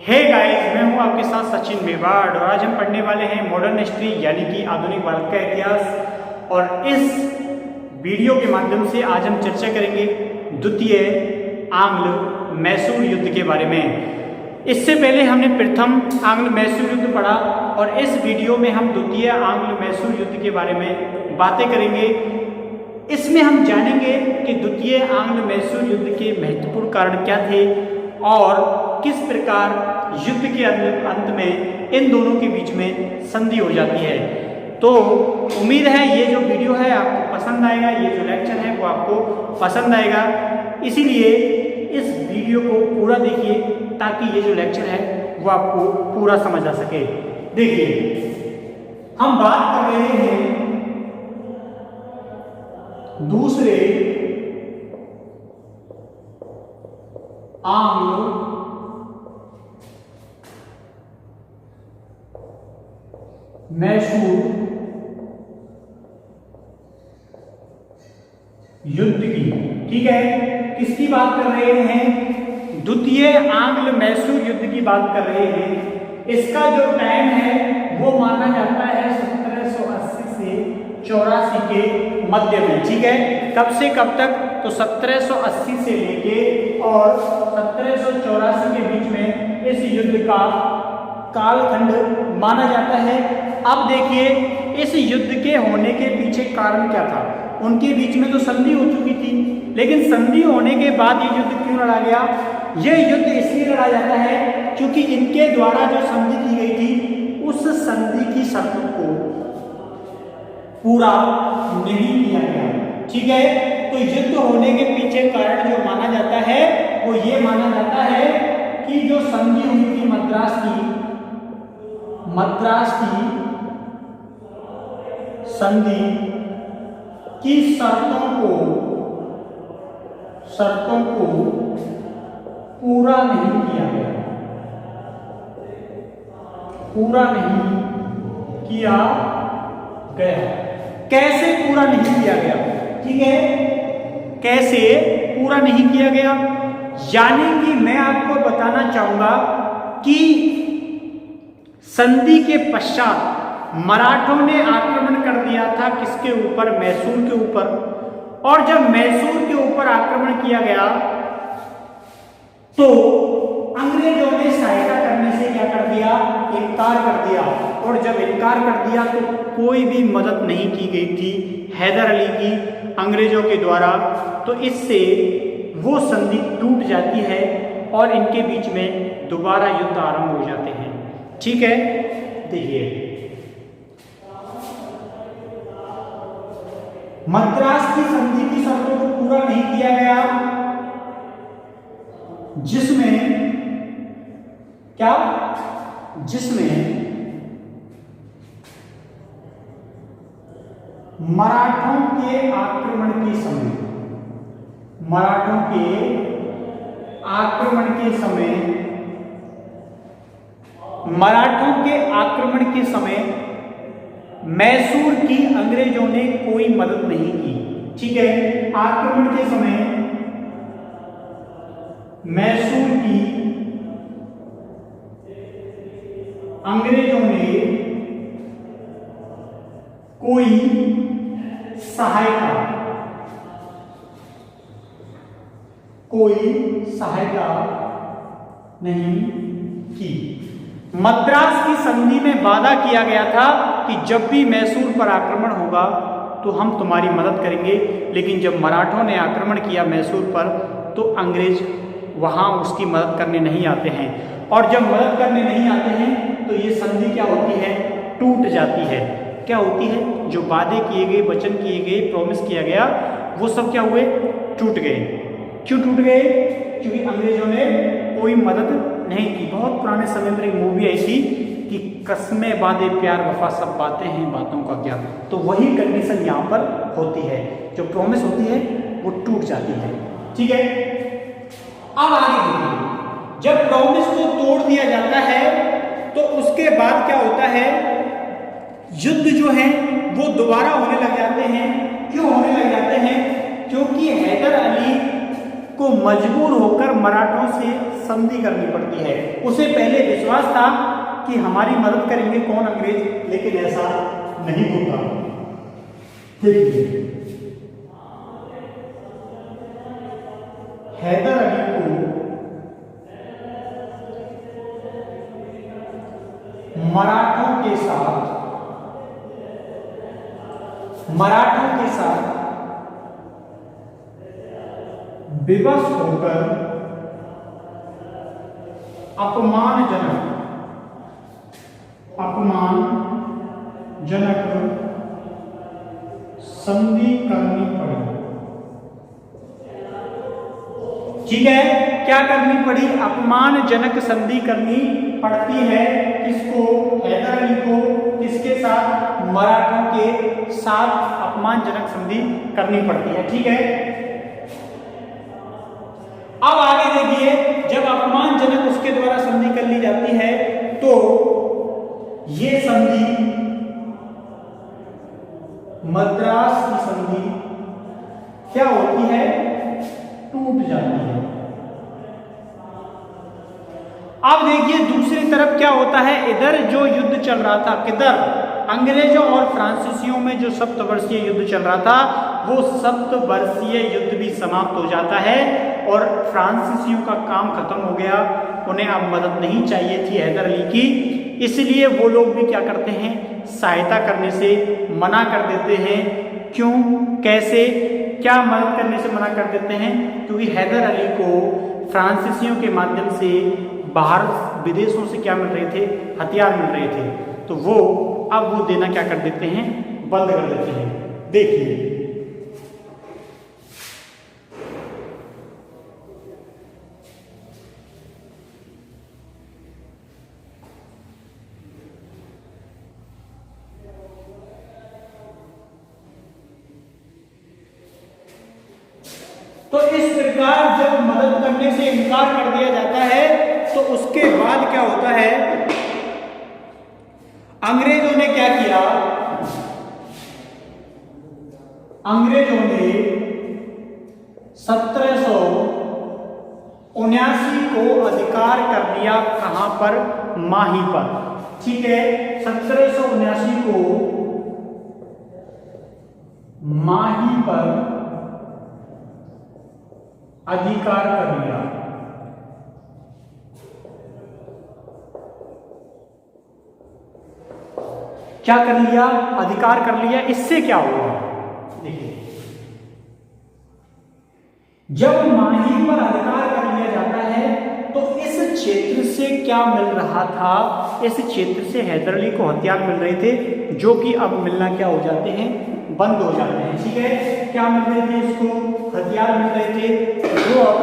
Hey guys, मैं हूं आपके साथ सचिन मेवाड़ और आज हम पढ़ने वाले हैं मॉडर्न हिस्ट्री यानी कि आधुनिक भारत का इतिहास। और इस वीडियो के माध्यम से आज हम चर्चा करेंगे द्वितीय आंग्ल मैसूर युद्ध के बारे में। इससे पहले हमने प्रथम आंग्ल मैसूर युद्ध पढ़ा और इस वीडियो में हम द्वितीय आंग्ल मैसूर युद्ध के बारे में बातें करेंगे। इसमें हम जानेंगे कि द्वितीय आंग्ल मैसूर युद्ध के महत्वपूर्ण कारण क्या थे और किस प्रकार युद्ध के अंत में इन दोनों के बीच में संधि हो जाती है। तो उम्मीद है ये जो वीडियो है आपको पसंद आएगा, ये जो लेक्चर है वो आपको पसंद आएगा। इसीलिए इस वीडियो को पूरा देखिए ताकि ये जो लेक्चर है वो आपको पूरा समझ आ सके। देखिए, हम बात कर रहे हैं दूसरे आंग्ल मैसूर युद्ध की। ठीक है, किसकी बात कर रहे हैं? द्वितीय आंग्ल मैसूर युद्ध की बात कर रहे हैं। इसका जो टाइम है वो माना जाता है 1780 से 84 के मध्य में। ठीक है, कब से कब तक? तो 1780 से लेके और 1784 के बीच में इस युद्ध का कालखंड माना जाता है। अब देखिए, इस युद्ध के होने के पीछे कारण क्या था? उनके बीच में तो संधि हो चुकी थी, लेकिन संधि होने के बाद ये युद्ध क्यों लड़ा गया? यह युद्ध इसलिए लड़ा जाता है क्योंकि इनके द्वारा जो संधि की गई थी उस संधि की शर्तों को पूरा नहीं किया गया। ठीक है, तो युद्ध होने के पीछे कारण जो माना जाता है वो ये माना जाता है कि जो संधि हुई थी मद्रास की संधि की शर्तों को पूरा नहीं किया गया। कैसे पूरा नहीं किया गया? ठीक है, कैसे पूरा नहीं किया गया? यानी कि मैं आपको बताना चाहूंगा कि संधि के पश्चात मराठों ने आक्रमण कर दिया था किसके ऊपर? मैसूर के ऊपर। और जब मैसूर के ऊपर आक्रमण किया गया तो अंग्रेजों ने सहायता करने से क्या कर दिया? इनकार कर दिया। और जब इनकार कर दिया तो कोई भी मदद नहीं की गई थी हैदर अली की अंग्रेजों के द्वारा। तो इससे वो संधि टूट जाती है और इनके बीच में दोबारा युद्ध आरंभ हो जाते हैं। ठीक है, देखिए, मद्रास की संधि की शर्तों को पूरा नहीं किया गया, जिसमें मराठों के आक्रमण के समय मैसूर की अंग्रेजों ने कोई मदद नहीं की। ठीक है, आक्रमण के समय मैसूर की अंग्रेजों ने कोई सहायता नहीं की। मद्रास की संधि में वादा किया गया था कि जब भी मैसूर पर आक्रमण होगा तो हम तुम्हारी मदद करेंगे, लेकिन जब मराठों ने आक्रमण किया मैसूर पर तो अंग्रेज वहां उसकी मदद करने नहीं आते हैं। और जब मदद करने नहीं आते हैं तो ये संधि क्या होती है? टूट जाती है। क्या होती है? जो वादे किए गए, वचन किए गए, प्रॉमिस किया गया, वो सब क्या हुए? टूट गए। क्यों टूट गए? क्योंकि अंग्रेजों ने कोई मदद नहीं की। बहुत पुराने समय में एक मूवी आई थी कि कस्में वादे प्यार वफा सब बातें हैं बातों का क्या। तो वही कंडीशन यहाँ पर होती है, जो प्रॉमिस होती है वो टूट जाती है। ठीक है, अब आगे देखिए, जब प्रॉमिस को तोड़ दिया जाता है तो उसके बाद क्या होता है? युद्ध जो है वो दोबारा होने लग जाते हैं। क्यों होने लग जाते हैं? क्योंकि हैदर अली को मजबूर होकर मराठों से संधि करनी पड़ती है। उसे पहले विश्वास था कि हमारी मदद करेंगे कौन, अंग्रेज, लेकिन ऐसा नहीं होता। देखिए, हैदर अली को मराठों के साथ विवश होकर अपमानजनक संधि करनी पड़ी। ठीक है, क्या करनी पड़ी? अपमानजनक संधि करनी पड़ती है। किसको? हैदर अली को। किसके साथ? मराठों के साथ अपमानजनक संधि करनी पड़ती है। ठीक है, अब आगे देखिए, जब अपमानजनक उसके द्वारा संधि कर ली जाती है तो ये संधि मद्रास की संधि क्या होती है? टूट जाती है। अब देखिए दूसरी तरफ क्या होता है, इधर जो युद्ध चल रहा था, किधर? अंग्रेजों और फ्रांसीसियों में जो सप्तवर्षीय युद्ध चल रहा था, वो सप्तवर्षीय युद्ध भी समाप्त हो जाता है और फ्रांसीसियों का काम खत्म हो गया। उन्हें अब मदद नहीं चाहिए थी हैदर अली की, इसलिए वो लोग भी क्या करते हैं? सहायता करने से मना कर देते हैं। क्यों? कैसे? क्या मदद करने से मना कर देते हैं? क्योंकि हैदर अली को फ्रांसीसियों के माध्यम से बाहर विदेशों से क्या मिल रहे थे? हथियार मिल रहे थे। तो अब वो देना क्या कर देते हैं? बंद कर देते हैं। देखिए, तो इस प्रकार जब मदद करने से इनकार कर दिया जाता है तो उसके बाद क्या होता है? अंग्रेजों ने क्या किया? अंग्रेजों ने 1779 को अधिकार कर लिया। कहां पर? माही पर। ठीक है, 1779 को माही पर अधिकार कर लिया। क्या कर लिया? अधिकार कर लिया। इससे क्या हुआ? देखिए, जब माही पर अधिकार कर लिया जाता है तो इस क्षेत्र से क्या मिल रहा था? इस क्षेत्र से हैदर अली को हथियार मिल रहे थे, जो कि अब मिलना क्या हो जाते हैं? बंद हो जाते हैं। ठीक है, क्या मिल रहे थे? इसको हथियार मिल रहे थे जो अब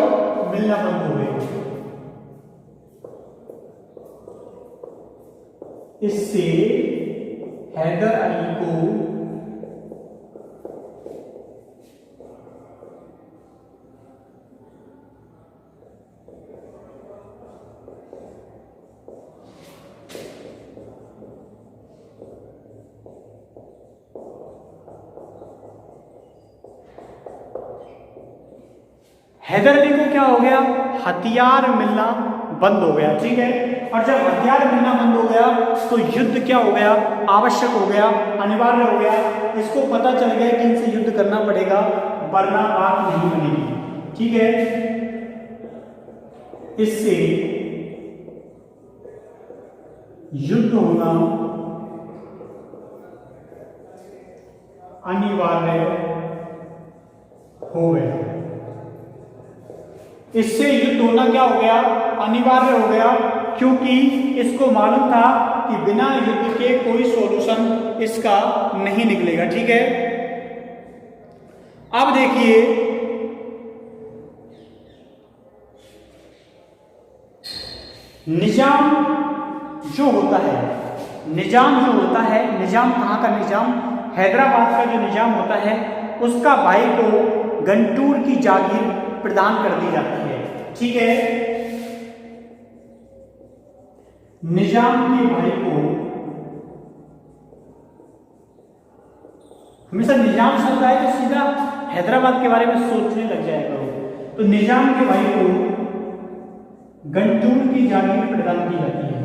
मिलना बंद हो गए। इससे हैदर अली को हैदर अली को क्या हो गया? हथियार मिलना बंद हो गया। ठीक है, और जब हथियार मिलना बंद हो गया तो युद्ध क्या हो गया? आवश्यक हो गया, अनिवार्य हो गया। इसको पता चल गया कि इनसे युद्ध करना पड़ेगा वरना बात नहीं बनेगी। ठीक है, इससे युद्ध होना अनिवार्य हो गया। इससे युद्ध होना क्या हो गया? अनिवार्य हो गया, क्योंकि इसको मालूम था कि बिना युद्ध के कोई सॉल्यूशन इसका नहीं निकलेगा। ठीक है, अब देखिए, निजाम जो होता है, निजाम कहाँ का निजाम? हैदराबाद का जो निजाम होता है उसका भाई को गंटूर की जागीर प्रदान कर दी जाती है। ठीक है, निजाम के भाई को, हमेशा निजाम शब्द आए तो सीधा हैदराबाद के बारे में सोचने लग जाएगा। तो निजाम के भाई को गंटूर की जागीर प्रदान की जाती है।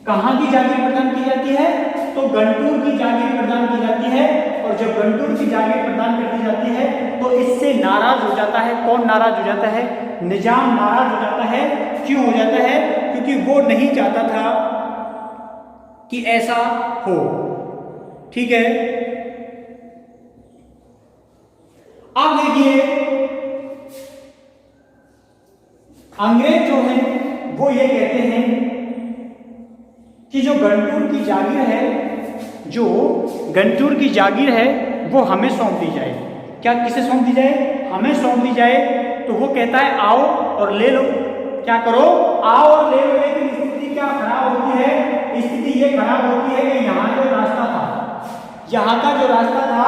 कहां की जागीर प्रदान की जाती है? तो गंटूर की जागीर प्रदान की जाती है। और जब गंटूर की जागीर प्रदान कर दी जाती है तो इससे नाराज हो जाता है। कौन नाराज हो जाता है? निजाम नाराज हो जाता है। क्यों हो जाता है? क्योंकि वो नहीं चाहता था कि ऐसा हो। ठीक है, अब देखिए अंग्रेज जो है वो ये कहते हैं कि जो गंटूर की जागीर है, जो गंटूर की जागीर है वो हमें सौंप दी जाए। क्या किसे सौंप दी जाए? हमें सौंप दी जाए। तो वो कहता है आओ और ले लो। क्या करो? आओ और ले लो। लेकिन स्थिति क्या खराब होती है? स्थिति ये खराब होती है कि यहाँ जो रास्ता था, यहाँ का जो रास्ता था,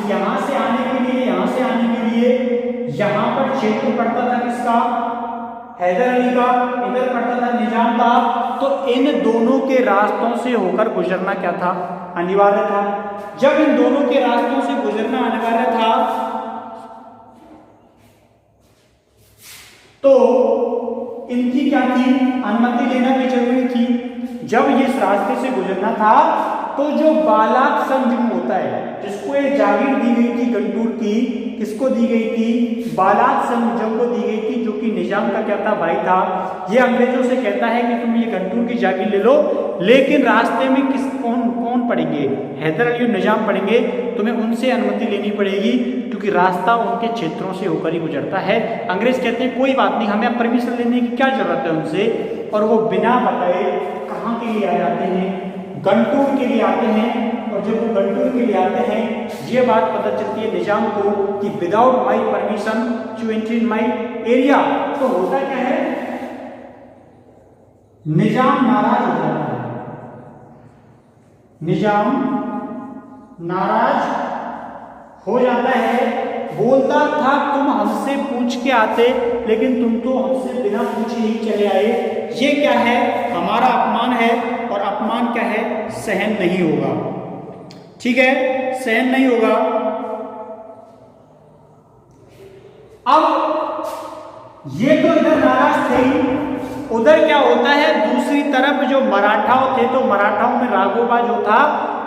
यहाँ से आने के लिए, यहाँ से आने के लिए यहाँ पर क्षेत्र पड़ता था किसका? हैदर अली का। इधर पड़ता था निजाम का। तो इन दोनों के रास्तों से होकर गुजरना क्या था? अनिवार्य था। जब इन दोनों के रास्तों से गुजरना अनिवार्य था तो इनकी क्या थी? अनुमति लेना भी जरूरी थी। जब इस रास्ते से गुजरना था तो जो बालाक संघ होता है, जिसको ये जागीर दी गई थी गंटूर की, किसको दी गई थी? बालाक संघ को दी गई थी, जो कि निजाम का क्या था? भाई था। ये अंग्रेजों से कहता है कि तुम ये गंटूर की जागीर ले लो, लेकिन रास्ते में कौन पड़ेंगे? हैदर अली और निजाम पड़ेंगे। तुम्हें उनसे अनुमति लेनी पड़ेगी क्योंकि रास्ता उनके क्षेत्रों से होकर ही गुजरता है। अंग्रेज कहते हैं कोई बात नहीं, हमें परमिशन लेने की क्या जरूरत है उनसे। और वो बिना बताए कहाँ के लिए आ जाते हैं? गंटूर के लिए आते हैं। और जब वो गंटूर के लिए आते हैं, ये बात पता चलती है निजाम को कि without my permission to enter in my area. तो होता क्या है? निजाम नाराज हो जाता है। निजाम नाराज हो जाता है। बोलता था तुम हमसे पूछ के आते, लेकिन तुम तो हमसे बिना पूछे ही चले आए। ये क्या है? हमारा अपमान है। और अपमान क्या है? सहन नहीं होगा। ठीक है, सहन नहीं होगा। अब ये तो इधर नाराज थे ही, उधर क्या होता है? दूसरी तरफ जो मराठाओं थे, तो मराठाओं में राघोबा जो था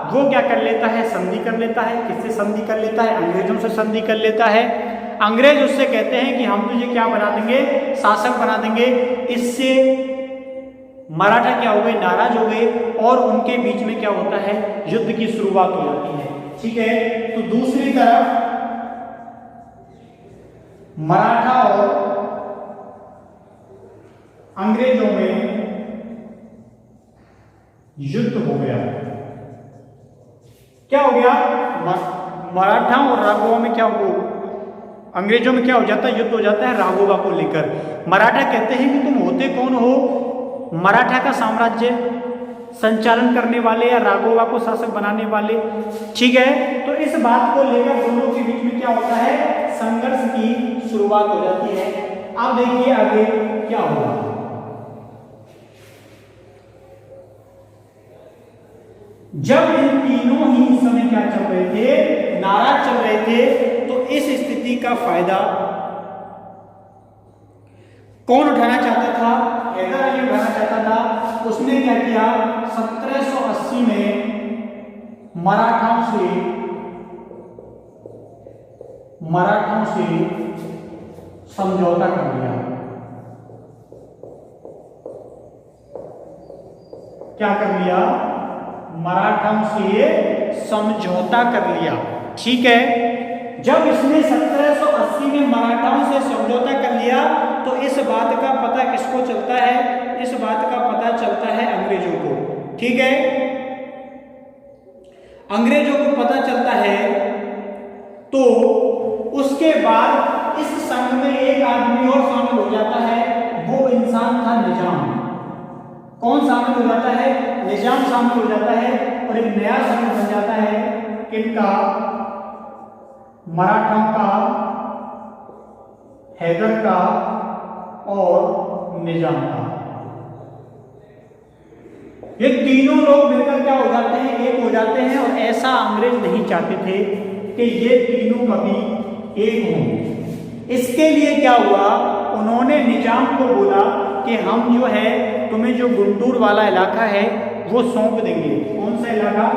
वो क्या कर लेता है? संधि कर लेता है। किससे संधि कर लेता है? अंग्रेजों से संधि कर लेता है। अंग्रेज उससे कहते हैं कि हम तुझे क्या बना देंगे? शासक बना देंगे। इससे मराठा क्या हो गए? नाराज हो गए। और उनके बीच में क्या होता है? युद्ध की शुरुआत हो जाती है। ठीक है, तो दूसरी तरफ मराठा और अंग्रेजों में युद्ध हो गया। क्या हो गया? मराठा और राघोबा में क्या हो? अंग्रेजों में क्या हो जाता है? युद्ध हो जाता है राघोबा को लेकर। मराठा कहते हैं कि तुम होते कौन हो? मराठा का साम्राज्य संचालन करने वाले या राघोबा को शासक बनाने वाले। ठीक है, तो इस बात को लेकर दोनों के बीच में क्या होता है? संघर्ष की शुरुआत हो जाती है। अब देखिए आगे क्या होगा। जब इन तीनों ही इस समय क्या चल रहे थे? नाराज चल रहे थे। तो इस स्थिति का फायदा कौन उठाना चाहता था? हैदर अली उठाना चाहता था। उसने क्या किया? 1780 में मराठाओं से समझौता कर लिया। क्या कर लिया? मराठाओं से समझौता कर लिया। ठीक है, जब इसने 1780 में मराठाओं से समझौता कर लिया तो इस बात का पता किसको चलता है? इस बात का पता चलता है अंग्रेजों को। ठीक है, अंग्रेजों को पता चलता है। तो उसके बाद इस संघ में एक आदमी और शामिल हो जाता है। वो इंसान था निजाम। कौन शामिल हो जाता है? निजाम शामिल हो जाता है। और एक नया संघ बन जाता है किनका? मराठाओं का, हैदर का और निजाम का। ये तीनों लोग मिलकर क्या हो जाते हैं, एक हो जाते हैं। और ऐसा अंग्रेज नहीं चाहते थे कि ये तीनों कभी एक हों। इसके लिए क्या हुआ, उन्होंने निजाम को बोला कि हम जो है तुम्हें जो गुंटूर वाला इलाका है वो सौंप देंगे। कौन सा इलाका?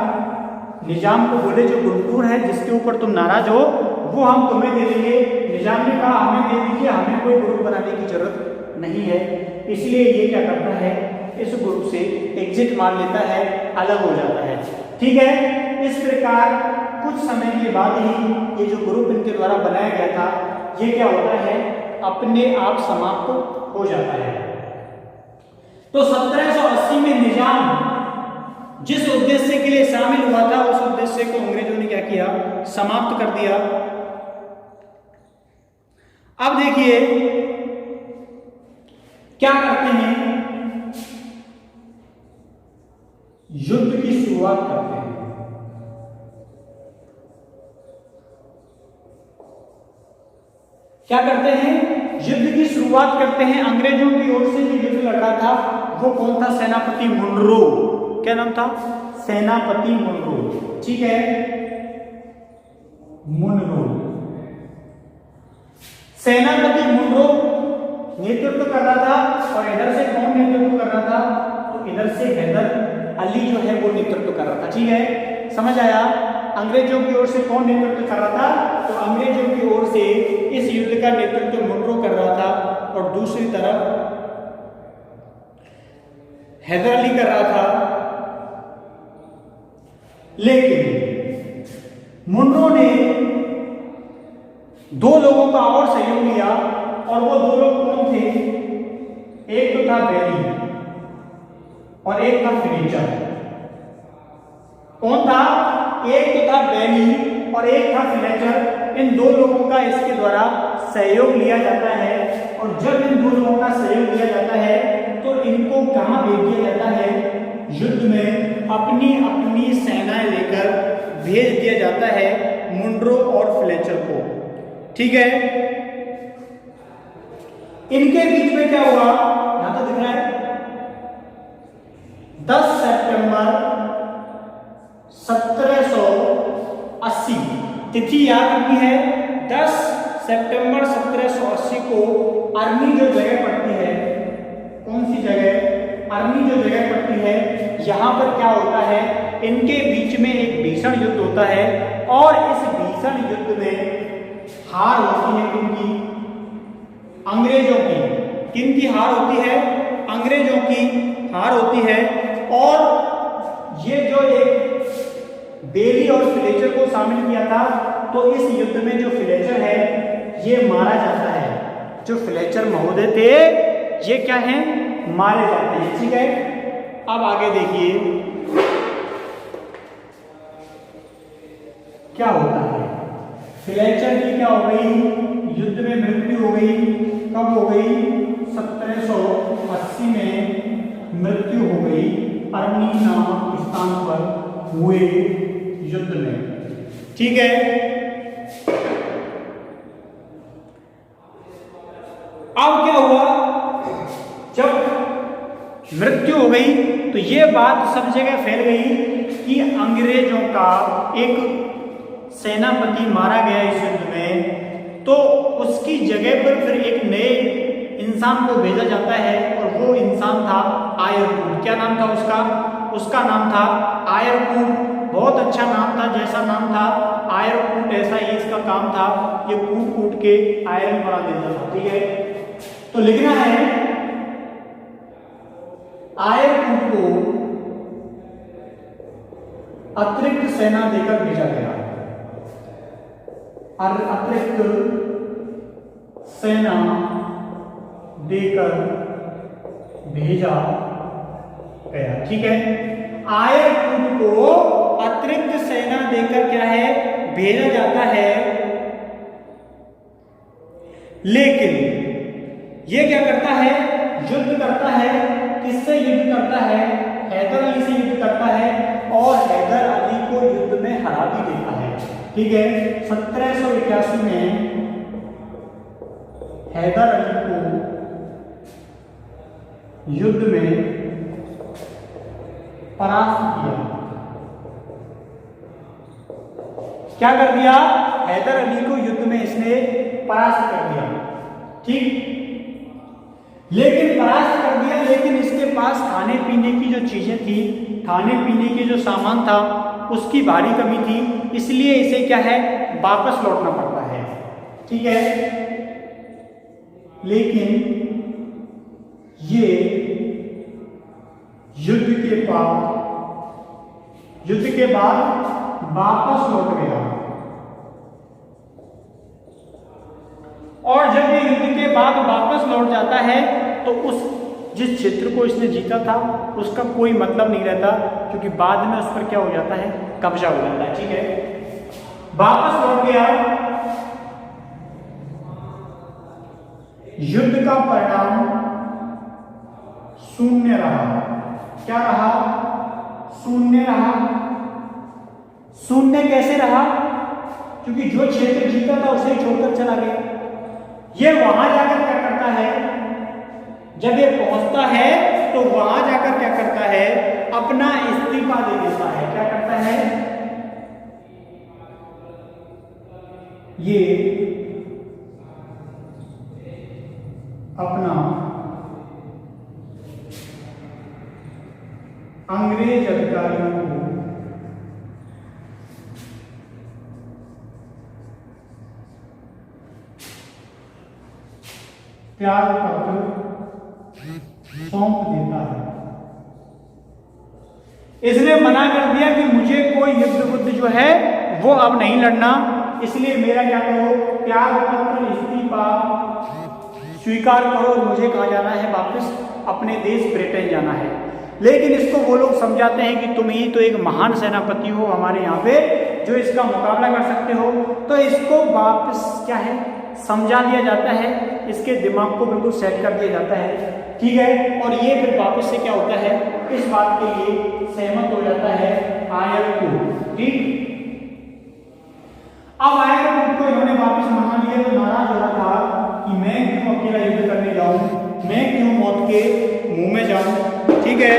निजाम को बोले जो गुंटूर है जिसके ऊपर तुम नाराज हो वो हम तुम्हें दे देंगे। निजाम ने कहा हमें दे दीजिए, हमें कोई ग्रुप बनाने की जरूरत नहीं है। इसलिए ये क्या करता है, इस ग्रुप से एग्जिट मार लेता है, अलग हो जाता है। ठीक है, इस प्रकार कुछ समय के बाद ही ये जो ग्रुप इनके द्वारा बनाया गया था ये क्या होता है, अपने आप समाप्त हो जाता है। तो 1780 में निजाम जिस उद्देश्य के लिए शामिल हुआ था उस उद्देश्य को अंग्रेजों ने क्या किया, समाप्त कर दिया। अब देखिए क्या करते हैं, युद्ध की शुरुआत करते हैं। क्या करते हैं, युद्ध की शुरुआत करते हैं। अंग्रेजों की ओर से जो युद्ध लड़ रहा था वो कौन था, सेनापति मुनरो। क्या नाम था, सेनापति मुनरो। ठीक है, मुनरो सेनापति मुनरो नेतृत्व कर रहा था। और इधर से कौन नेतृत्व कर रहा था, तो इधर से हैदर अली जो है वो नेतृत्व कर रहा था। ठीक है, समझ आया। अंग्रेजों की ओर से कौन नेतृत्व कर रहा था, तो अंग्रेजों की ओर से इस युद्ध का नेतृत्व मुनरो कर रहा था और दूसरी तरफ हैदर अली कर रहा था। लेकिन मुनरो ने दो लोगों का और सहयोग लिया और वो दो लोग कौन थे, एक तो था बेली और एक था फ्लेचर। कौन था, एक तो था बेली और एक था फ्लेचर। इन दो लोगों का इसके द्वारा सहयोग लिया जाता है। और जब इन दो लोगों का सहयोग लिया जाता है तो इनको कहां भेज दिया जाता है, युद्ध में अपनी अपनी सेनाएं लेकर भेज दिया जाता है मुनरो और फ्लेचर को। ठीक है, इनके बीच में क्या हुआ, यहां तो दिख रहा है 10 सितंबर 1780, तिथि याद रखनी है। 10 सितंबर 1780 को अरनी जो जगह पड़ती है, कौन सी जगह, अरनी जो जगह पड़ती है, यहां पर क्या होता है, इनके बीच में एक भीषण युद्ध होता है। और इस भीषण युद्ध में हार होती है किनकी, अंग्रेजों की। किनकी हार होती है, अंग्रेजों की हार होती है। और ये जो एक बेली और फ्लेचर को शामिल किया था, तो इस युद्ध में जो फ्लेचर है ये मारा जाता है। जो फ्लेचर महोदय थे ये क्या है, मारे जाते हैं। ठीक है, अब आगे देखिए क्या होता है। फ्लेचर की क्या हो गई, युद्ध में मृत्यु हो गई। कब हो गई, 1780 में मृत्यु हो गई अरनी नामक स्थान पर हुए युद्ध में। ठीक है, अब क्या हुआ, जब मृत्यु हो गई तो ये बात सब जगह फैल गई कि अंग्रेजों का एक सेनापति मारा गया इस युद्ध में। तो उसकी जगह पर फिर एक नए इंसान को भेजा जाता है और वो इंसान था आयरकूट। क्या नाम था उसका, उसका नाम था आयरकूट। बहुत अच्छा नाम था, जैसा नाम था आयरकूट ऐसा ही इसका काम था, ये कूट कूट के आयरन बना देता था। ठीक है, तो लिखना है आयरकूट को अतिरिक्त सेना देकर भेजा गया। और अतिरिक्त सेना देकर भेजा गया। ठीक है, आयरकूट को अतिरिक्त सेना देकर क्या है, भेजा जाता है। लेकिन ये क्या करता है, युद्ध करता है। किससे युद्ध करता है, हैदर अली से युद्ध करता है और हैदर अली को युद्ध में हरा भी देता है। ठीक है, 1781 में हैदर अली को युद्ध में परास्त किया। क्या कर दिया? हैदर अली को युद्ध में इसने परास्त कर दिया। ठीक, लेकिन परास्त कर दिया, लेकिन इसके पास खाने पीने की जो चीजें थी, खाने पीने के जो सामान था, उसकी भारी कमी थी, इसलिए इसे क्या है, वापस लौटना पड़ता है। ठीक है, लेकिन ये युद्ध के बाद वापस लौट गया। और जब ये युद्ध के बाद वापस लौट जाता है तो उस जिस क्षेत्र को इसने जीता था उसका कोई मतलब नहीं रहता, क्योंकि बाद में उस पर क्या हो जाता है, कब्जा हो जाता है। ठीक है, वापस लौट गया। युद्ध का परिणाम शून्य रहा। क्या रहा? शून्य रहा। शून्य कैसे रहा? क्योंकि जो क्षेत्र जीता था उसे छोड़कर चला गया। ये वहां जाकर क्या करता है, जब ये पहुंचता है तो वहां जाकर क्या करता है, अपना इस्तीफा दे देता है। क्या करता है? ये अपना अंग्रेज अधिकारियों को त्याग पत्र सौंप देता है। इसने मना कर दिया कि मुझे कोई युद्ध बुद्ध जो है वो अब नहीं लड़ना, इसलिए मेरा क्या करो, त्याग पत्र इस्तीफा स्वीकार करो, मुझे कहाँ जाना है, वापस अपने देश ब्रिटेन जाना है। लेकिन इसको वो लोग समझाते हैं कि तुम ही तो एक महान सेनापति हो हमारे यहाँ पे, जो इसका मुकाबला कर सकते हो। तो इसको वापस क्या है, समझा दिया जाता है, इसके दिमाग को बिल्कुल सेट कर दिया जाता है। ठीक है, और ये फिर वापस से क्या होता है, इस बात के लिए सहमत हो जाता है आयरकुट। ठीक, अब आयरकुट को इन्होंने वापस मना लिया तो नाराज हो रहा था कि मैं क्यों अकेला युद्ध करने जाऊं, मैं क्यों मौत के मुंह में जाऊं। ठीक है,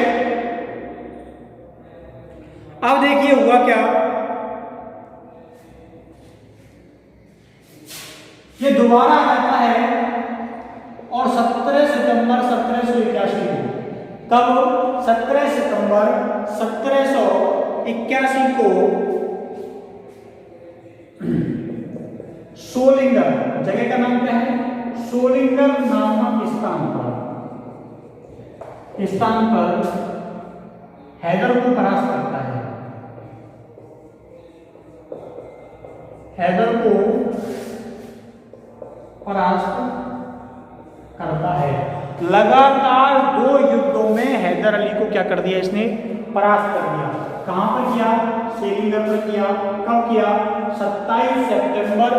अब देखिए हुआ क्या, ये दोबारा आता है और 17 सितंबर 1781 को, कब, 17 सितंबर 1781 को सोलिंगर, जगह का नाम क्या है, सोलिंगर नामक स्थान पर हैदर को परास्त करता है। हैदर को परास्त करता है। लगातार 2 युद्धों में हैदर अली को क्या कर दिया, इसने परास्त कर दिया। कहां पर किया, सोलिंगर पर किया। कब किया, 27 सितंबर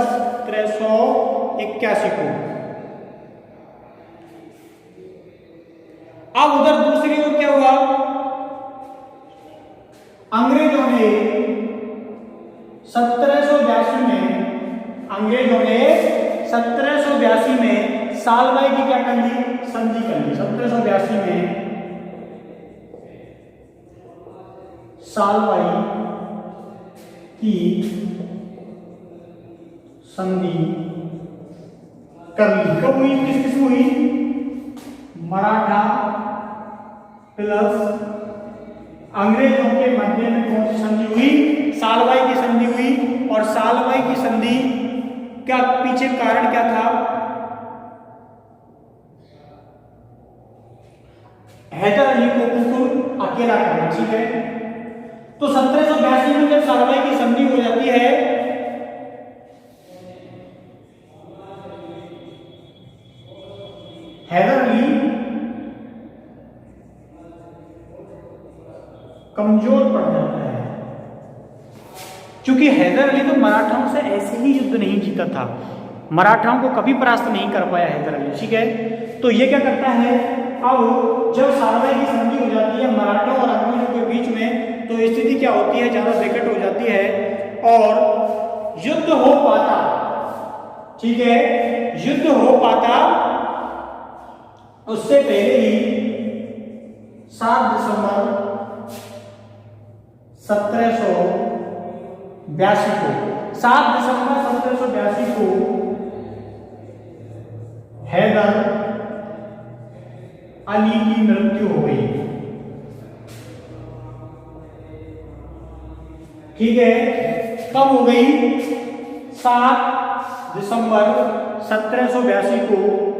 1781 को। अब उधर दूसरी ओर क्या हुआ, अंग्रेजों ने 1782 में सालबाई की क्या कर ली, संधि कर ली। 1782 में सालबाई की संधि कर ली। कब हुई, किस किस हुई, मराठा प्लस अंग्रेजों के मध्य में कौन सी संधि हुई, सालबाई की संधि हुई। और सालबाई की संधि का पीछे कारण क्या था, हैदर अली को बिल्कुल अकेला करना। ठीक है, तो 1782 में जब सालबाई की संधि हो जाती है हैदर अली कमजोर पड़ जाता है, क्योंकि हैदर अली तो मराठाओं से ऐसे ही युद्ध नहीं जीता था, मराठाओं को कभी परास्त नहीं कर पाया हैदर अली। ठीक है, तो ये क्या करता है, अब जब सालबाई की संधि हो जाती है मराठों और अंग्रेजों के बीच में, तो स्थिति क्या होती है, ज्यादा विकट हो जाती है और युद्ध हो पाता। ठीक है, युद्ध हो पाता उससे पहले ही 7 दिसंबर 1782 को, 7 दिसंबर 1782 को हैदर अली की मृत्यु हो गई। ठीक है, कब हो गई? 7 दिसंबर 1782 को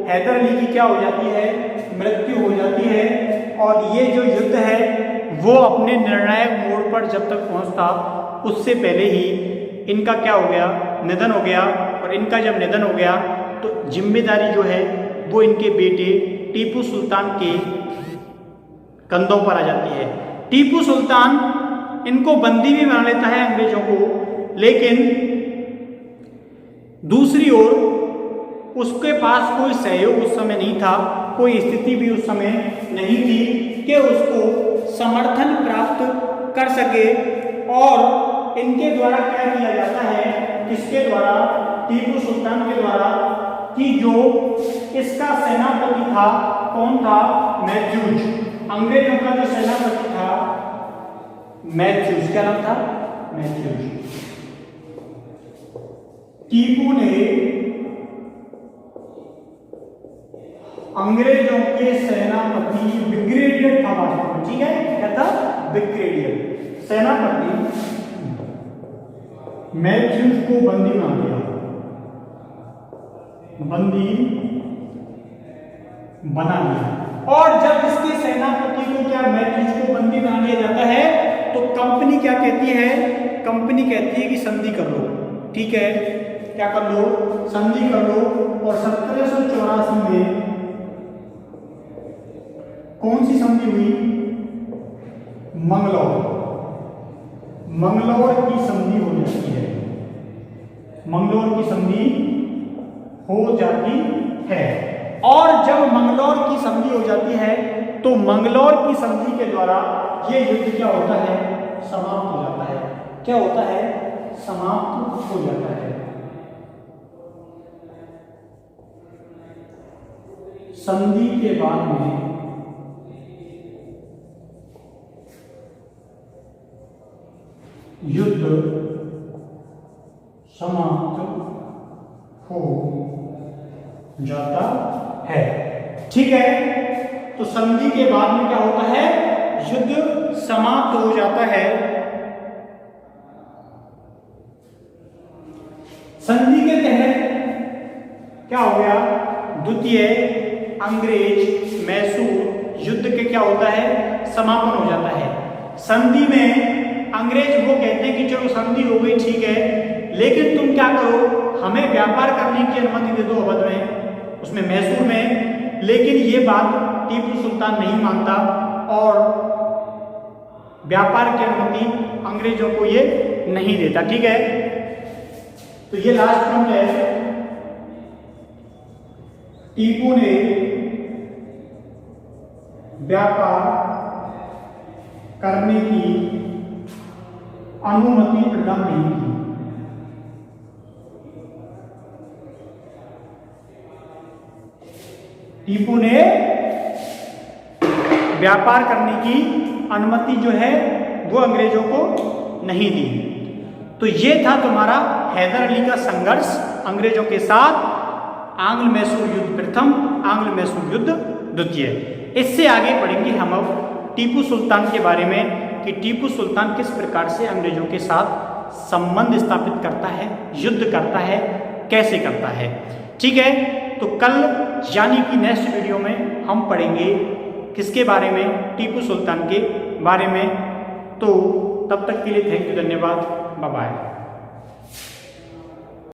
हैदर अली की क्या हो जाती है? मृत्यु हो जाती है। और ये जो युद्ध है वो अपने निर्णायक मोड़ पर जब तक पहुंचता उससे पहले ही इनका क्या हो गया? निधन हो गया। और इनका जब निधन हो गया तो जिम्मेदारी जो है वो इनके बेटे टीपू सुल्तान के कंधों पर आ जाती है। टीपू सुल्तान इनको बंदी भी बना लेता है अंग्रेजों को, लेकिन दूसरी ओर उसके पास कोई सहयोग उस समय नहीं था, कोई स्थिति भी उस समय नहीं थी कि उसको समर्थन प्राप्त कर सके। और इनके द्वारा क्या किया जाता है? किसके द्वारा? टीपू सुल्तान के द्वारा, कि जो इसका सेनापति था, कौन था? मैथ्यूज। अंग्रेजों का जो सेनापति था मैथ्यूज, क्या नाम था? मैथ्यूज। टीपू ने अंग्रेजों के सेनापति, ब्रिगेडियर था वास्तव में, ठीक है, क्या था? ब्रिगेडियर सेनापति मैथ्यूज को बंदी बना दिया, बंदी बना दिया। और जब इसके सेनापति को क्या मैथ्यूज को बंदी बना दिया जाता है तो कंपनी क्या कहती है? कंपनी कहती है कि संधि कर लो। ठीक है, क्या कर लो? संधि कर लो। और 1784 में कौन सी संधि हुई? मंगलौर की संधि हो जाती है। मंगलौर की संधि हो जाती है। और जब मंगलौर की संधि हो जाती है तो मंगलौर की संधि के द्वारा ये युद्ध क्या होता है? समाप्त हो जाता है। क्या होता है? समाप्त हो जाता है। संधि के बाद में युद्ध समाप्त हो जाता है। ठीक है, तो संधि के बाद में क्या होता है? युद्ध समाप्त हो जाता है। संधि के तहत क्या हो गया? द्वितीय अंग्रेज मैसूर युद्ध के क्या होता है? समापन हो जाता है। संधि में अंग्रेज वो कहते हैं कि चलो संधि हो गई, ठीक है, लेकिन तुम क्या करो, हमें व्यापार करने की अनुमति दे दो अवध में, उसमें मैसूर में। लेकिन ये बात टीपू सुल्तान नहीं मानता और व्यापार की अनुमति अंग्रेजों को ये नहीं देता। ठीक है, तो ये लास्ट पॉइंट है। टीपू ने व्यापार करने की अनुमति प्रदान नहीं की। टीपू ने व्यापार करने की अनुमति जो है वो अंग्रेजों को नहीं दी। तो ये था तुम्हारा हैदर अली का संघर्ष अंग्रेजों के साथ, आंग्ल मैसूर युद्ध प्रथम, आंग्ल मैसूर युद्ध द्वितीय। इससे आगे पढ़ेंगे हम अब टीपू सुल्तान के बारे में कि टीपू सुल्तान किस प्रकार से अंग्रेजों के साथ संबंध स्थापित करता है, युद्ध करता है, कैसे करता है। ठीक है, तो कल यानी कि नेक्स्ट वीडियो में हम पढ़ेंगे किसके बारे में? टीपू सुल्तान के बारे में। तो तब तक के लिए थैंक यू, धन्यवाद, बाय बाय।